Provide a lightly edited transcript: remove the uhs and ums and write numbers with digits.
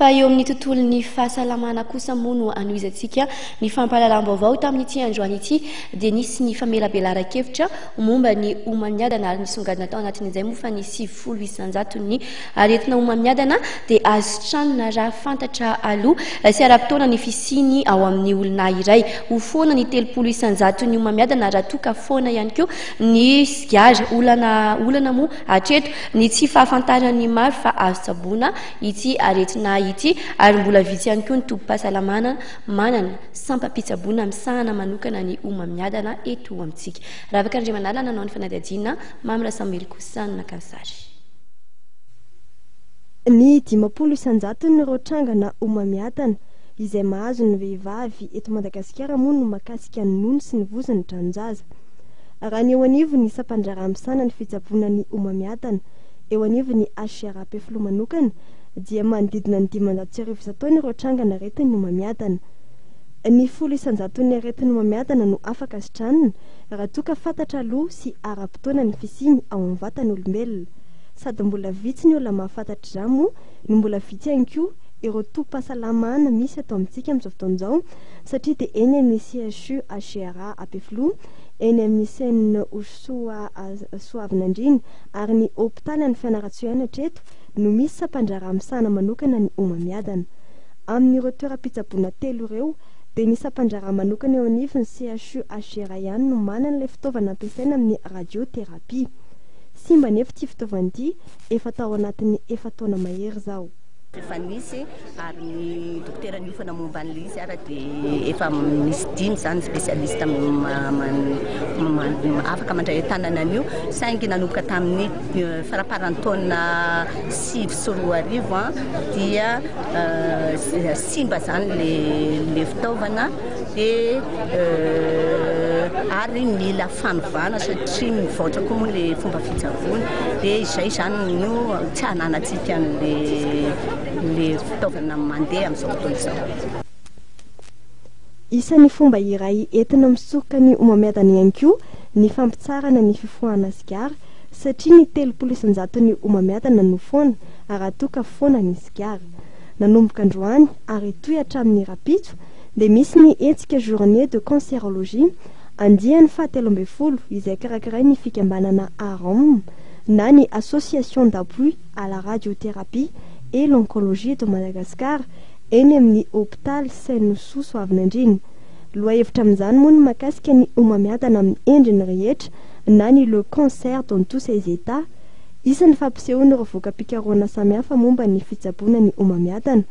Fa eo amin'ny tontolon'ny fahasalamana kosa moa no anoizantsika ny fampahalalam-baovao tamin'ity androany ity dia nisy ny famelabelaran-kevitra momba ny homamiadana ary nisongadina tao anatin'izay moa fa ny 700 isanjaton'ny aretina homamiadana dia azo tranona raha fantatra aloha sy ara-potoana ny fisiny ao amin'ny olona iray ho foana ny 300 isanjaton'ny homamiadana raha toa ka foana ihany koa ny sigara olana moa hatreto ny tsy fahafantarany maro fa azo tsaboana ity aretina ity ary mbola vitsy ihany koa ny tombo-pahasalamana manana sampam-pitsaboana misahana manokana ny homamiadana eto amintsika. Raha afaka Andriamanala nanao ny fanadihadiana Mamra Samuel Kosanina Kansary. Ny 500 isanjaton'ny ireo trangana homamiadana izay mahazo ny vehivavy eto Madagasikara moa no makasika ny nono sy ny vozony tranonjaza. Raha ny eo anivo ny sampandrara misana ny fitsaboana ny homamiadana eo anivo ny HCRPF manokana dia manodidina ny 500 taona ireo trangana aretin'ny homamiadana. Ny 10 isanjaton'ny aretin'ny homamiadana no afaka sitranina raha toa ka fantatra aloha sy ara-potoana ny fisiny ao amin'ny vatan'olombelona. Sady mbola vitsy ny olona mahafantatra izany moa no mbola vitsy ihany koa ireo tompo-pahasalamana misy atao amintsika amin'izao fotoan'izao satria dia eny amin'ny CHU HCRA APF eny amin'ny Saine Soavinandriny ary ny hôpitaly ny Fianarantsoa hatreto no misy sampandrara misana manokana ny homamiadana. Amin'ireo toeram-pitsaboana 3 ireo dia ny sampandrara manokana eo anivon'ny CHU HCRA ihany no manana ilay fitaovana ampiasaina amin'ny radioterapia. Simba nefa ity fitaovana ity efa tao anatin'ny efa taona mahery izao. Efa nisy ary ny dokotera niofana momba an'ilay izy ary dia efa misy 5 zany spesialista afaka mandray tanana an'io saingy nanomboka tamin'ny faraparan-taona 2024 dia simba zany le fitaovana dia ary mila fanovana satria mivoatra koa moa le fomba fitsaboana dia izay zany no tsy hananantsika le fitaovana mandeha amin'izao fotoana izao. Isan'ny fomba iray entina misoka ny homamiadana ihany koa ny fampitsarana ny fifohana sigara satria ny 300 isanjaton'ny homamiadana no foana raha toa ka foana ny sigara. Nanomboka androany ary toy hatramin'ny rapitso dia misy ny hetsika journée de cancérologie andiany faha 13 izay karakaray ny fikambanana AROM na ny association d'appui à la radiothérapie et l'oncologie de Madagascar eny amin'ny hôpitaly Saine Soavinandriny. Loha hevitra amin'izany moa ny makasika ny homamiadana amin'ny endriny rehetra na ny le cancer dans tous ses états. Isan'ny fampisehoana ireo voka-pikarohana samihafa momba ny fitsaboana ny homamiadana.